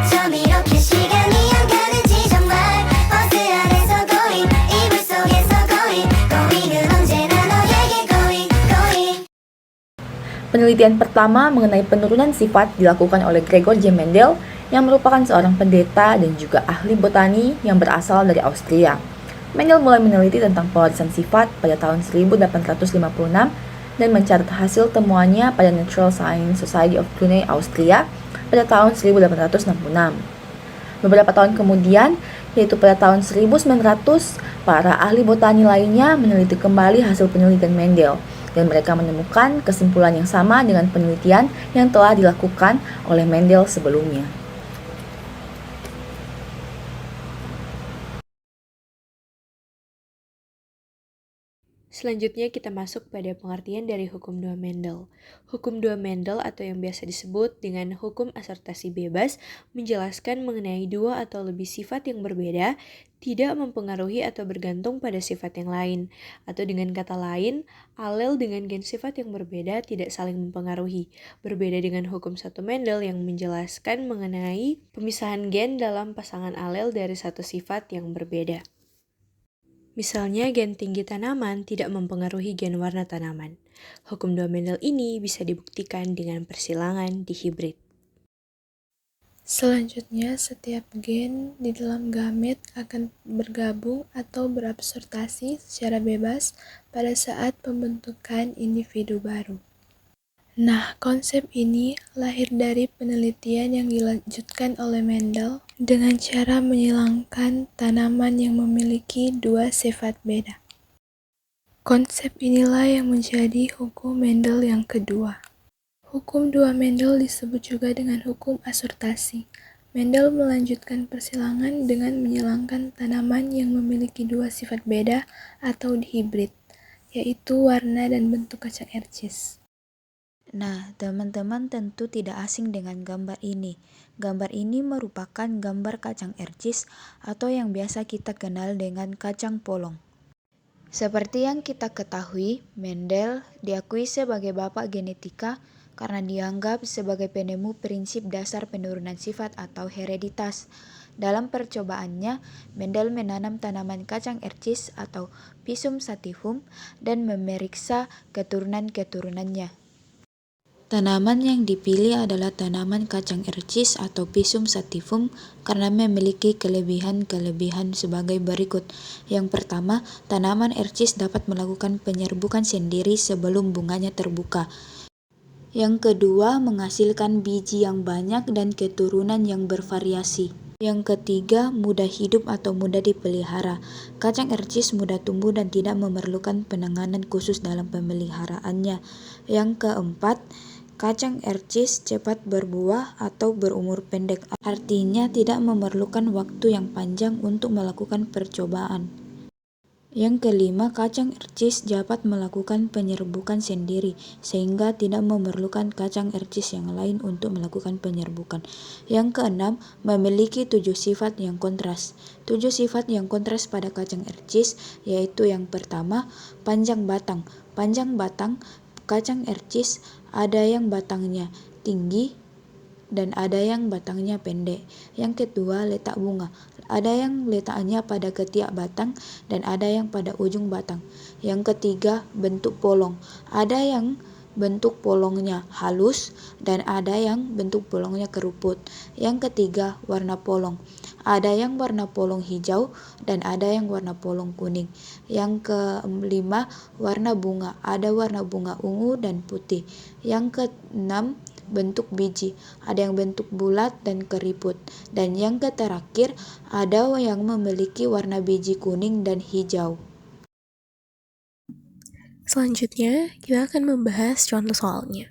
좀 이렇게 시간이 안 가는지 정말 버스 안에서 going 이불 속에서 going은 언제나 너에게 going. Penelitian pertama mengenai penurunan sifat dilakukan oleh Gregor J. Mendel yang merupakan seorang pendeta dan juga ahli botani yang berasal dari Austria. Mendel mulai meneliti tentang pewarisan sifat pada tahun 1856 dan mencatat hasil temuannya pada Natural Science Society of Cluny, Austria pada tahun 1866. Beberapa tahun kemudian, yaitu pada tahun 1900, para ahli botani lainnya meneliti kembali hasil penelitian Mendel dan mereka menemukan kesimpulan yang sama dengan penelitian yang telah dilakukan oleh Mendel sebelumnya. Selanjutnya kita masuk pada pengertian dari hukum dua Mendel. Hukum dua Mendel atau yang biasa disebut dengan hukum asertasi bebas menjelaskan mengenai dua atau lebih sifat yang berbeda tidak mempengaruhi atau bergantung pada sifat yang lain. Atau dengan kata lain, alel dengan gen sifat yang berbeda tidak saling mempengaruhi. Berbeda dengan hukum satu Mendel yang menjelaskan mengenai pemisahan gen dalam pasangan alel dari satu sifat yang berbeda. Misalnya, gen tinggi tanaman tidak mempengaruhi gen warna tanaman. Hukum dua Mendel ini bisa dibuktikan dengan persilangan dihibrid. Selanjutnya, setiap gen di dalam gamet akan bergabung atau berabsorpsi secara bebas pada saat pembentukan individu baru. Nah, konsep ini lahir dari penelitian yang dilanjutkan oleh Mendel dengan cara menyilangkan tanaman yang memiliki dua sifat beda. Konsep inilah yang menjadi hukum Mendel yang kedua. Hukum dua Mendel disebut juga dengan hukum asortasi. Mendel melanjutkan persilangan dengan menyilangkan tanaman yang memiliki dua sifat beda atau dihibrid, yaitu warna dan bentuk kacang ercis. Nah, teman-teman tentu tidak asing dengan gambar ini. Gambar ini merupakan gambar kacang ercis atau yang biasa kita kenal dengan kacang polong. Seperti yang kita ketahui, Mendel diakui sebagai bapak genetika karena dianggap sebagai penemu prinsip dasar penurunan sifat atau hereditas. Dalam percobaannya, Mendel menanam tanaman kacang ercis atau Pisum sativum dan memeriksa keturunan-keturunannya. Tanaman yang dipilih adalah tanaman kacang ercis atau Pisum sativum karena memiliki kelebihan-kelebihan sebagai berikut. Yang pertama, tanaman ercis dapat melakukan penyerbukan sendiri sebelum bunganya terbuka. Yang kedua, menghasilkan biji yang banyak dan keturunan yang bervariasi. Yang ketiga, mudah hidup atau mudah dipelihara. Kacang ercis mudah tumbuh dan tidak memerlukan penanganan khusus dalam pemeliharaannya. Yang keempat, kacang ercis cepat berbuah atau berumur pendek, artinya tidak memerlukan waktu yang panjang untuk melakukan percobaan. Yang kelima, kacang ercis dapat melakukan penyerbukan sendiri, sehingga tidak memerlukan kacang ercis yang lain untuk melakukan penyerbukan. Yang keenam, memiliki 7 sifat yang kontras. 7 sifat yang kontras pada kacang ercis, yaitu yang pertama, panjang batang. Panjang batang kacang ercis ada yang batangnya tinggi dan ada yang batangnya pendek. Yang kedua, letak bunga. Ada yang letaknya pada ketiak batang dan ada yang pada ujung batang. Yang ketiga, bentuk polong. Ada yang bentuk polongnya halus dan ada yang bentuk polongnya keruput. Yang ketiga, warna polong. Ada yang warna polong hijau dan ada yang warna polong kuning. Yang kelima, warna bunga. Ada warna bunga ungu dan putih. Yang keenam, bentuk biji. Ada yang bentuk bulat dan keriput. Dan yang terakhir, ada yang memiliki warna biji kuning dan hijau. Selanjutnya, kita akan membahas contoh soalnya.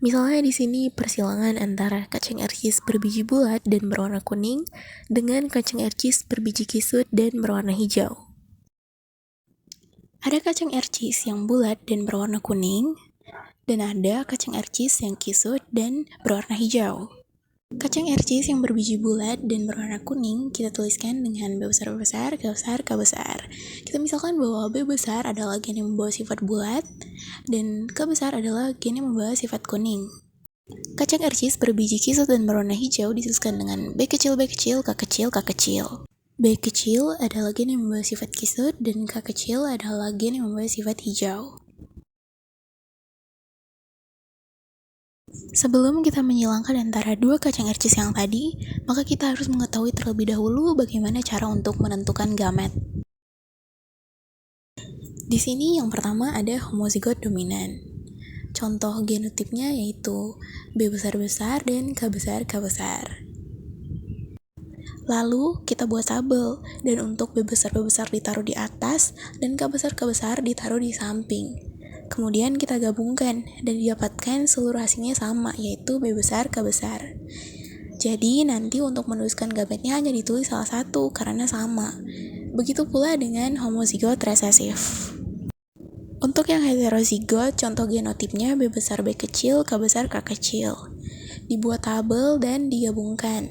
Misalnya di sini persilangan antara kacang ercis berbiji bulat dan berwarna kuning dengan kacang ercis berbiji kisut dan berwarna hijau. Ada kacang ercis yang bulat dan berwarna kuning, dan ada kacang ercis yang kisut dan berwarna hijau. Kacang ercis yang berbiji bulat dan berwarna kuning kita tuliskan dengan B besar B besar, K besar K besar. Kita misalkan bahwa B besar adalah gen yang membawa sifat bulat dan K besar adalah gen yang membawa sifat kuning. Kacang ercis berbiji kisut dan berwarna hijau dituliskan dengan B kecil, K kecil, K kecil. B kecil adalah gen yang membawa sifat kisut dan K kecil adalah gen yang membawa sifat hijau. Sebelum kita menyilangkan antara dua kacang ercis yang tadi, maka kita harus mengetahui terlebih dahulu bagaimana cara untuk menentukan gamet. Di sini yang pertama ada homozigot dominan. Contoh genotipnya yaitu B besar-besar dan K besar-K besar. Lalu kita buat tabel, dan untuk B besar-K besar ditaruh di atas dan K besar-K besar ditaruh di samping. Kemudian kita gabungkan dan didapatkan seluruh hasilnya sama, yaitu B besar-K besar. Jadi nanti untuk menuliskan gametnya hanya ditulis salah satu karena sama. Begitu pula dengan homozigot resesif. Untuk yang heterozigot, contoh genotipnya B besar B kecil, K besar K kecil. Dibuat tabel dan digabungkan.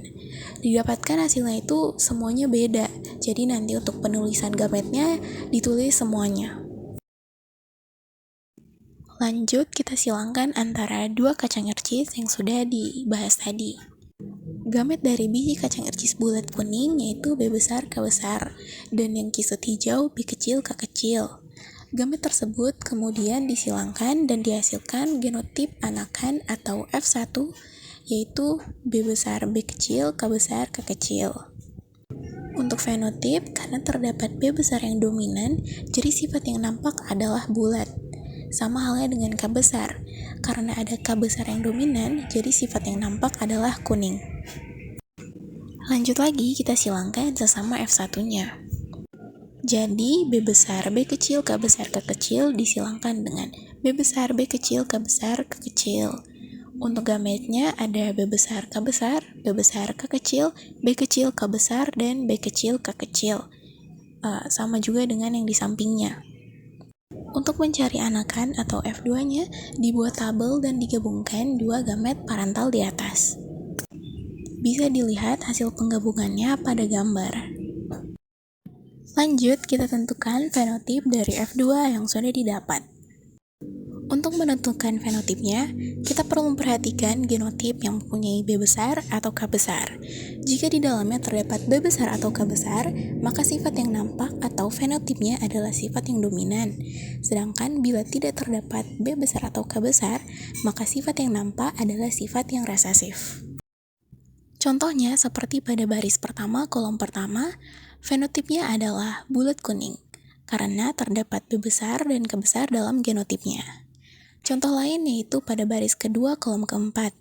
Didapatkan hasilnya itu semuanya beda. Jadi nanti untuk penulisan gametnya ditulis semuanya. Lanjut, kita silangkan antara dua kacang ercis yang sudah dibahas tadi. Gamet dari biji kacang ercis bulat kuning yaitu B besar K besar, dan yang kisut hijau B kecil K kecil. Gamet tersebut kemudian disilangkan dan dihasilkan genotip anakan atau F1 yaitu B besar B kecil K besar K kecil. Untuk fenotip, karena terdapat B besar yang dominan, jadi sifat yang nampak adalah bulat. Sama halnya dengan K besar, karena ada K besar yang dominan, jadi sifat yang nampak adalah kuning. Lanjut lagi, kita silangkan sesama F1-nya. Jadi, B besar B kecil K besar K kecil disilangkan dengan B besar B kecil K besar K kecil. Untuk gametnya ada B besar K besar, B besar K kecil, B kecil K besar, dan B kecil K kecil. Sama juga dengan yang di sampingnya. Untuk mencari anakan atau F2-nya, dibuat tabel dan digabungkan dua gamet parental di atas. Bisa dilihat hasil penggabungannya pada gambar. Lanjut, kita tentukan fenotip dari F2 yang sudah didapat. Untuk menentukan fenotipnya, kita perlu memperhatikan genotip yang mempunyai B besar atau K besar. Jika di dalamnya terdapat B besar atau K besar, maka sifat yang nampak atau fenotipnya adalah sifat yang dominan. Sedangkan bila tidak terdapat B besar atau K besar, maka sifat yang nampak adalah sifat yang resesif. Contohnya seperti pada baris pertama kolom pertama, fenotipnya adalah bulat kuning, karena terdapat B besar dan K besar dalam genotipnya. Contoh lain yaitu pada baris kedua kolom keempat.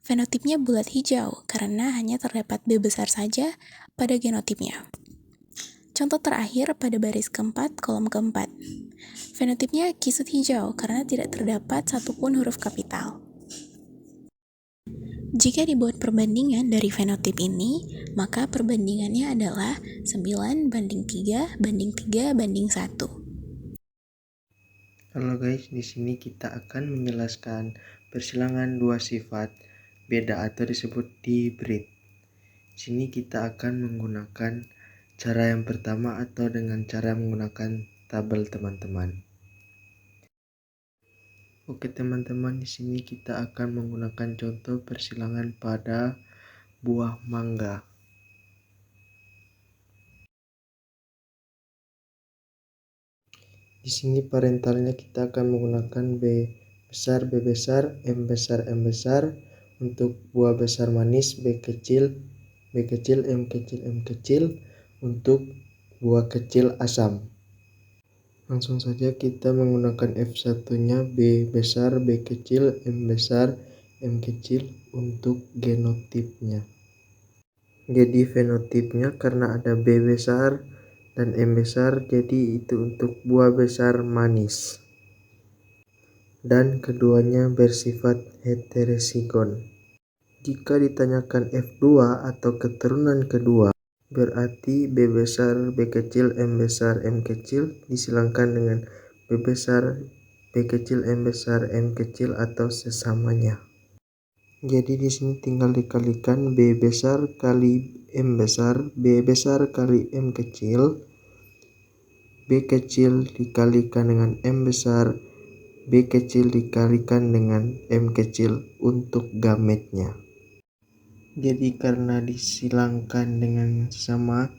Fenotipnya bulat hijau karena hanya terdapat B besar saja pada genotipnya. Contoh terakhir pada baris keempat kolom keempat. Fenotipnya kisut hijau karena tidak terdapat satupun huruf kapital. Jika dibuat perbandingan dari fenotip ini, maka perbandingannya adalah 9:3 banding 3 banding 1. Halo guys, di sini kita akan menjelaskan persilangan dua sifat beda atau disebut hybrid. Di sini kita akan menggunakan cara yang pertama atau dengan cara menggunakan tabel teman-teman. Oke teman-teman, di sini kita akan menggunakan contoh persilangan pada buah mangga. Di sini parentalnya kita akan menggunakan B besar B besar, M besar M besar. Untuk buah besar manis B kecil M kecil M kecil. Untuk buah kecil asam. Langsung saja kita menggunakan F1-nya B besar B kecil M besar M kecil untuk genotipnya. Jadi fenotipnya karena ada B besar dan M besar, jadi itu untuk buah besar manis. Dan keduanya bersifat heterozigon. Jika ditanyakan F2 atau keturunan kedua, berarti B besar B kecil M besar M kecil disilangkan dengan B besar B kecil M besar M kecil atau sesamanya. Jadi di sini tinggal dikalikan B besar kali M besar, B besar kali M kecil, B kecil dikalikan dengan M besar, B kecil dikalikan dengan M kecil untuk gametnya. Jadi karena disilangkan dengan sama,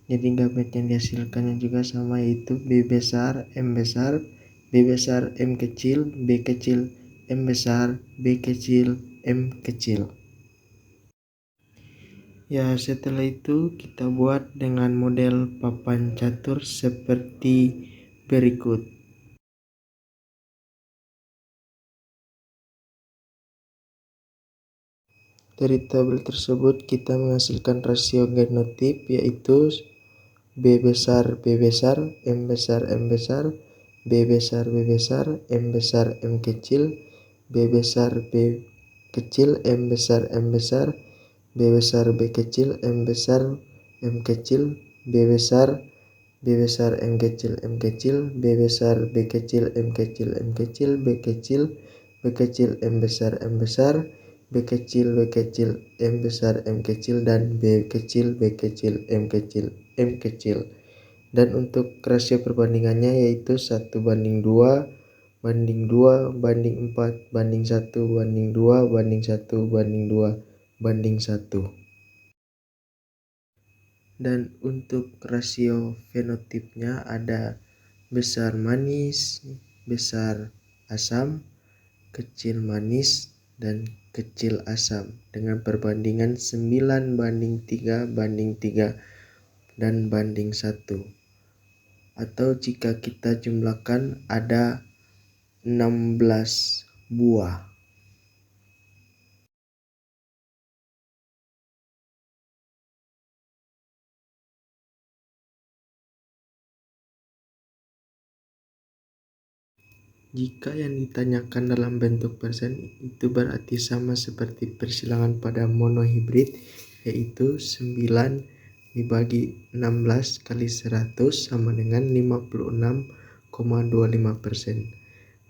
jadi gamet yang dihasilkannya juga sama, yaitu B besar, M besar, B besar, M kecil, B kecil, M besar, B kecil, M kecil. Ya, setelah itu kita buat dengan model papan catur seperti berikut. Dari tabel tersebut kita menghasilkan rasio genotip, yaitu B besar, M besar, M besar, B besar, B besar, M besar, M kecil, B besar, B kecil, M besar, M besar, B besar, B kecil, M besar, M kecil, B besar, B besar, M kecil, M kecil, B besar, B kecil, M kecil, M kecil, B kecil, B kecil, M besar, M besar, B kecil, B kecil, M besar, M kecil, dan B kecil, B kecil, M kecil, M kecil. Dan untuk rasio perbandingannya yaitu 1:2, banding 2, banding 4, banding 1, banding 2, banding 1, banding 2, banding 1. Dan untuk rasio fenotipnya ada besar manis, besar asam, kecil manis, dan kecil asam dengan perbandingan 9:3 dan banding 1. Atau jika kita jumlahkan ada 16 buah. Jika yang ditanyakan dalam bentuk persen, itu berarti sama seperti persilangan pada monohibrid, yaitu 9 dibagi 16 kali 100 sama dengan 56,25%.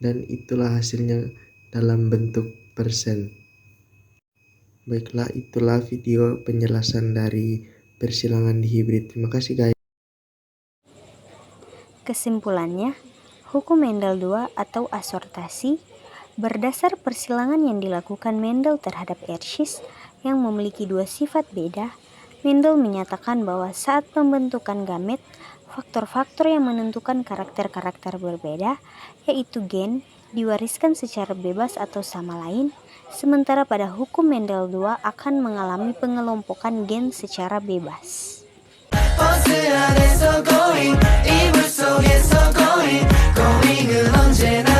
Dan itulah hasilnya dalam bentuk persen. Baiklah, itulah video penjelasan dari persilangan dihibrid. Terima kasih guys. Kesimpulannya, hukum Mendel II atau asortasi berdasar persilangan yang dilakukan Mendel terhadap Hershey's yang memiliki dua sifat beda. Mendel menyatakan bahwa saat pembentukan gamet, faktor-faktor yang menentukan karakter-karakter berbeda, yaitu gen, diwariskan secara bebas atau sama lain, sementara pada hukum Mendel II akan mengalami pengelompokan gen secara bebas. 버스 안에서 going 이불 속에서 going going은 언제나